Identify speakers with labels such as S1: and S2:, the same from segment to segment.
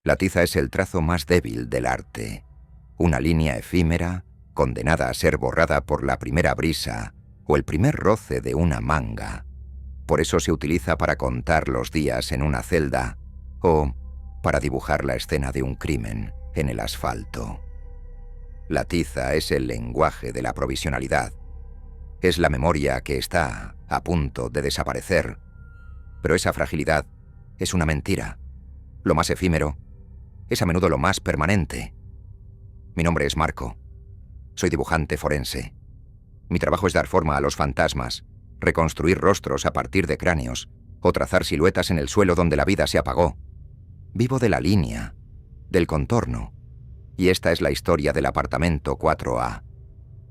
S1: La tiza es el trazo más débil del arte, una línea efímera, condenada a ser borrada por la primera brisa o el primer roce de una manga. Por eso se utiliza para contar los días en una celda o para dibujar la escena de un crimen en el asfalto. La tiza es el lenguaje de la provisionalidad. Es la memoria que está a punto de desaparecer. Pero esa fragilidad es una mentira. Lo más efímero es a menudo lo más permanente. Mi nombre es Marco. Soy dibujante forense. Mi trabajo es dar forma a los fantasmas, reconstruir rostros a partir de cráneos o trazar siluetas en el suelo donde la vida se apagó. Vivo de la línea, del contorno. Y esta es la historia del apartamento 4A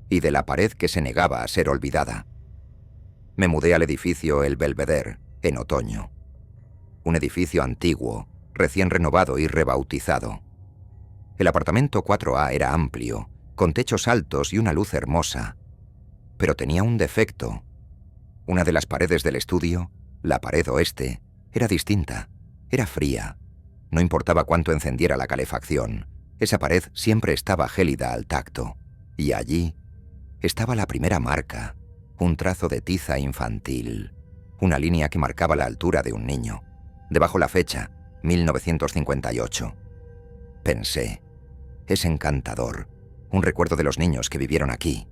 S1: y de la pared que se negaba a ser olvidada. Me mudé al edificio El Belvedere en otoño. Un edificio antiguo, recién renovado y rebautizado. El apartamento 4A era amplio, con techos altos y una luz hermosa. Pero tenía un defecto. Una de las paredes del estudio, la pared oeste, era distinta. Era fría. No importaba cuánto encendiera la calefacción. Esa pared siempre estaba gélida al tacto. Y allí estaba la primera marca, un trazo de tiza infantil, una línea que marcaba la altura de un niño. Debajo la fecha, 1958. Pensé, es encantador, un recuerdo de los niños que vivieron aquí.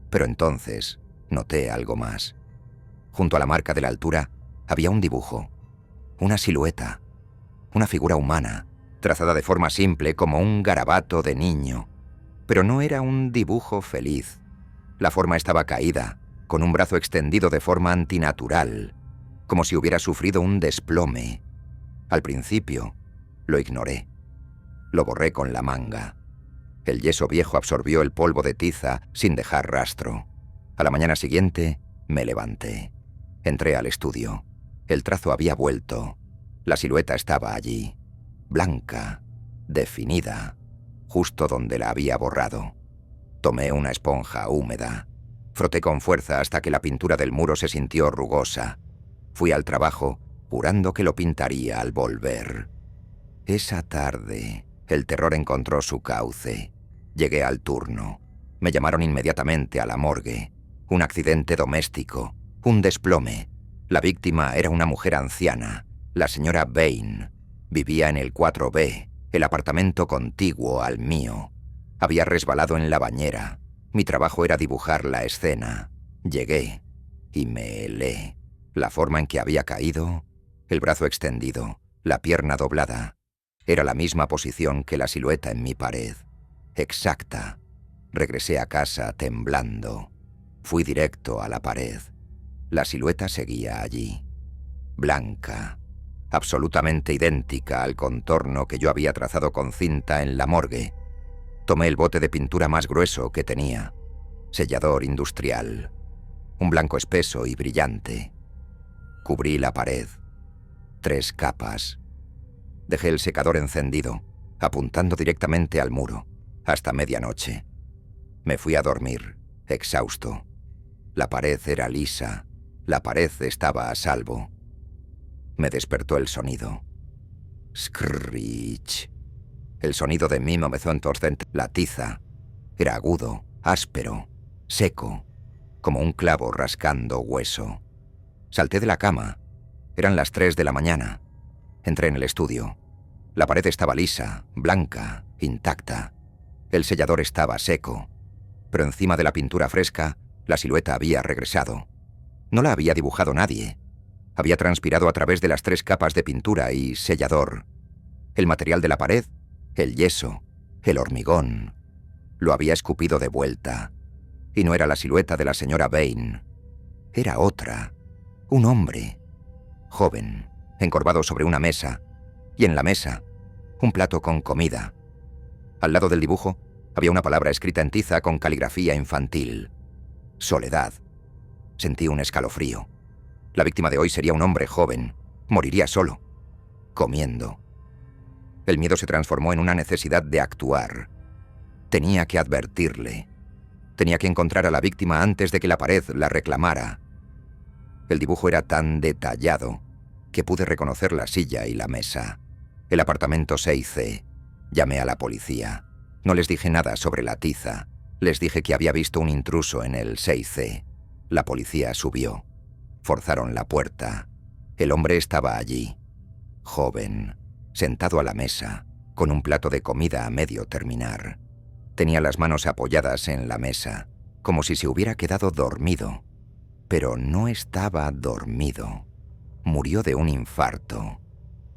S1: Pero entonces noté algo más. Junto a la marca de la altura había un dibujo, una silueta, una figura humana, trazada de forma simple como un garabato de niño. Pero no era un dibujo feliz. La forma estaba caída, con un brazo extendido de forma antinatural, como si hubiera sufrido un desplome. Al principio, lo ignoré. Lo borré con la manga. El yeso viejo absorbió el polvo de tiza sin dejar rastro. A la mañana siguiente, me levanté. Entré al estudio. El trazo había vuelto. La silueta estaba allí, blanca, definida, justo donde la había borrado. Tomé una esponja húmeda. Froté con fuerza hasta que la pintura del muro se sintió rugosa. Fui al trabajo, jurando que lo pintaría al volver. Esa tarde, el terror encontró su cauce. Llegué al turno. Me llamaron inmediatamente a la morgue. Un accidente doméstico, un desplome. La víctima era una mujer anciana, la señora Bain. Vivía en el 4B, el apartamento contiguo al mío. Había resbalado en la bañera. Mi trabajo era dibujar la escena. Llegué y me helé. La forma en que había caído, el brazo extendido, la pierna doblada, era la misma posición que la silueta en mi pared. Exacta. Regresé a casa temblando. Fui directo a la pared. La silueta seguía allí. Blanca. Absolutamente idéntica al contorno que yo había trazado con cinta en la morgue. Tomé el bote de pintura más grueso que tenía. Sellador industrial. Un blanco espeso y brillante. Cubrí la pared. 3 capas. Dejé el secador encendido, apuntando directamente al muro, hasta medianoche. Me fui a dormir, exhausto. La pared era lisa. La pared estaba a salvo. Me despertó el sonido. Screech. El sonido de 1900. La tiza. Era agudo, áspero, seco, como un clavo rascando hueso. Salté de la cama. Eran las 3 de la mañana. Entré en el estudio. La pared estaba lisa, blanca, intacta. El sellador estaba seco. Pero encima de la pintura fresca, la silueta había regresado. No la había dibujado nadie. Había transpirado a través de las 3 capas de pintura y sellador. El material de la pared, el yeso, el hormigón, lo había escupido de vuelta. Y no era la silueta de la señora Bain. Era otra. Un hombre. Joven, encorvado sobre una mesa. Y en la mesa, un plato con comida. Al lado del dibujo, había una palabra escrita en tiza con caligrafía infantil. Soledad. Sentí un escalofrío. La víctima de hoy sería un hombre joven. Moriría solo. Comiendo. El miedo se transformó en una necesidad de actuar. Tenía que advertirle. Tenía que encontrar a la víctima antes de que la pared la reclamara. El dibujo era tan detallado que pude reconocer la silla y la mesa. El apartamento 6C. Llamé a la policía. No les dije nada sobre la tiza. Les dije que había visto un intruso en el 6C. La policía subió. Forzaron la puerta. El hombre estaba allí. Joven, sentado a la mesa, con un plato de comida a medio terminar. Tenía las manos apoyadas en la mesa, como si se hubiera quedado dormido. Pero no estaba dormido. Murió de un infarto.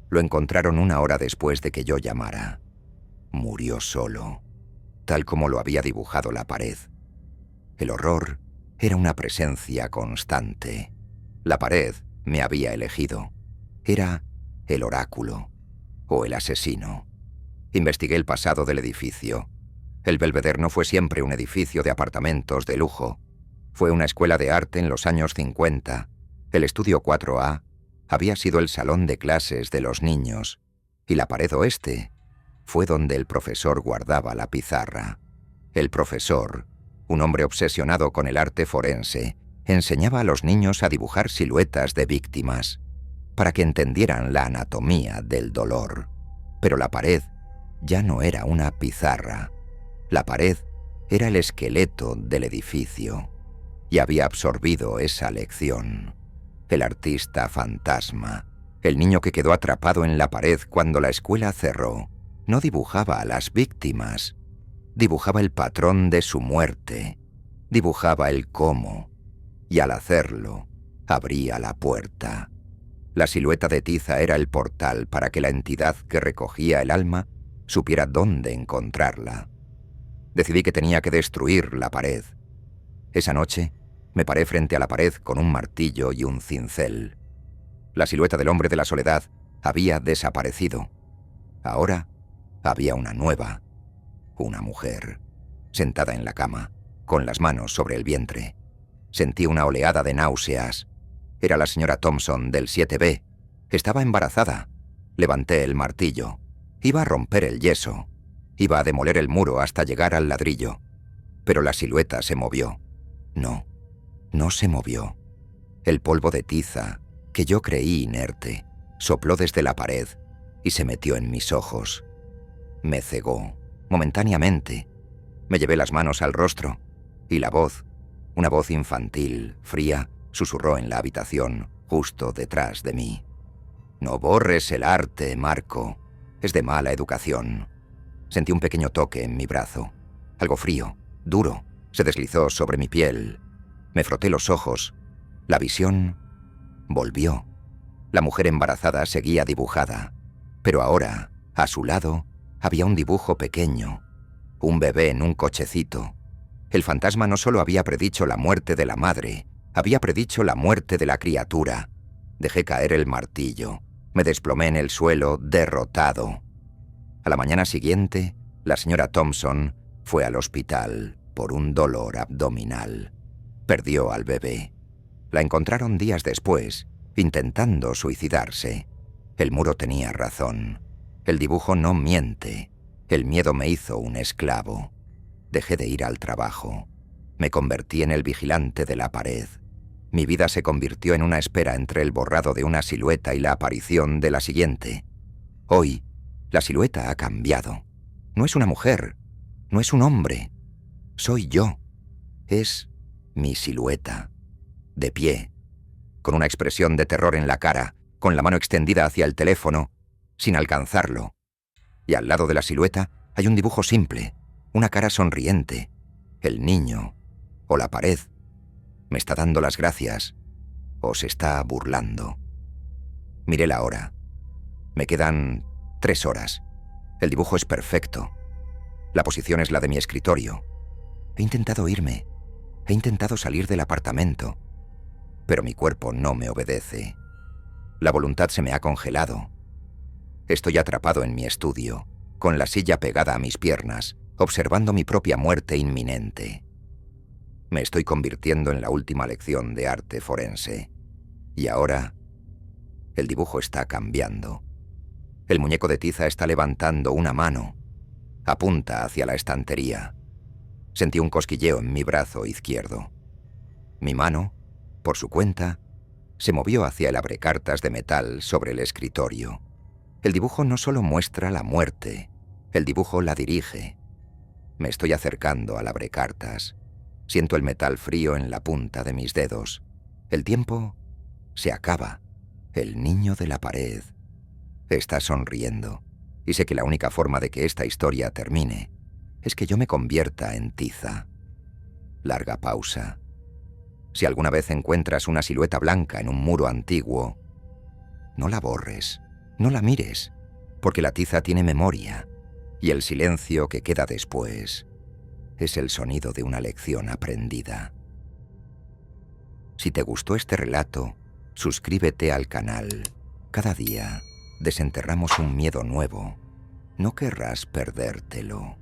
S1: Lo encontraron 1 hora después de que yo llamara. Murió solo, tal como lo había dibujado la pared. El horror era una presencia constante. La pared me había elegido. Era el oráculo o el asesino. Investigué el pasado del edificio. El Belvedere no fue siempre un edificio de apartamentos de lujo. Fue una escuela de arte en los años 50. El estudio 4A había sido el salón de clases de los niños, y la pared oeste fue donde el profesor guardaba la pizarra. El profesor, un hombre obsesionado con el arte forense, enseñaba a los niños a dibujar siluetas de víctimas, para que entendieran la anatomía del dolor. Pero la pared ya no era una pizarra. La pared era el esqueleto del edificio, y había absorbido esa lección. El artista fantasma, el niño que quedó atrapado en la pared cuando la escuela cerró, no dibujaba a las víctimas, dibujaba el patrón de su muerte, dibujaba el cómo, y al hacerlo, abría la puerta. La silueta de tiza era el portal para que la entidad que recogía el alma supiera dónde encontrarla. Decidí que tenía que destruir la pared. Esa noche me paré frente a la pared con un martillo y un cincel. La silueta del hombre de la soledad había desaparecido. Ahora había una nueva, una mujer, sentada en la cama, con las manos sobre el vientre. Sentí una oleada de náuseas. Era la señora Thompson del 7B. Estaba embarazada. Levanté el martillo. Iba a romper el yeso. Iba a demoler el muro hasta llegar al ladrillo. Pero la silueta se movió. No se movió. El polvo de tiza, que yo creí inerte, sopló desde la pared y se metió en mis ojos. Me cegó, momentáneamente. Me llevé las manos al rostro y la voz, una voz infantil, fría, susurró en la habitación, justo detrás de mí. «No borres el arte, Marco. Es de mala educación». Sentí un pequeño toque en mi brazo. Algo frío, duro, se deslizó sobre mi piel. Me froté los ojos. La visión volvió. La mujer embarazada seguía dibujada, pero ahora, a su lado, había un dibujo pequeño, un bebé en un cochecito. El fantasma no solo había predicho la muerte de la madre, había predicho la muerte de la criatura. Dejé caer el martillo. Me desplomé en el suelo, derrotado. A la mañana siguiente, la señora Thompson fue al hospital por un dolor abdominal. Perdió al bebé. La encontraron días después, intentando suicidarse. El muro tenía razón. El dibujo no miente. El miedo me hizo un esclavo. Dejé de ir al trabajo. Me convertí en el vigilante de la pared. Mi vida se convirtió en una espera entre el borrado de una silueta y la aparición de la siguiente. Hoy, la silueta ha cambiado. No es una mujer, no es un hombre. Soy yo. Es mi silueta. De pie, con una expresión de terror en la cara, con la mano extendida hacia el teléfono, sin alcanzarlo. Y al lado de la silueta hay un dibujo simple, una cara sonriente. El niño, o la pared, me está dando las gracias, o se está burlando. Miré la hora. Me quedan 3 horas. El dibujo es perfecto. La posición es la de mi escritorio. He intentado irme. He intentado salir del apartamento. Pero mi cuerpo no me obedece. La voluntad se me ha congelado. Estoy atrapado en mi estudio, con la silla pegada a mis piernas, observando mi propia muerte inminente. Me estoy convirtiendo en la última lección de arte forense. Y ahora, el dibujo está cambiando. El muñeco de tiza está levantando una mano. Apunta hacia la estantería. Sentí un cosquilleo en mi brazo izquierdo. Mi mano, por su cuenta, se movió hacia el abrecartas de metal sobre el escritorio. El dibujo no solo muestra la muerte, el dibujo la dirige. Me estoy acercando al abrecartas. Siento el metal frío en la punta de mis dedos. El tiempo se acaba. El niño de la pared está sonriendo. Y sé que la única forma de que esta historia termine es que yo me convierta en tiza. Larga pausa. Si alguna vez encuentras una silueta blanca en un muro antiguo, no la borres, no la mires, porque la tiza tiene memoria, y el silencio que queda después es el sonido de una lección aprendida. Si te gustó este relato, suscríbete al canal. Cada día desenterramos un miedo nuevo. No querrás perdértelo.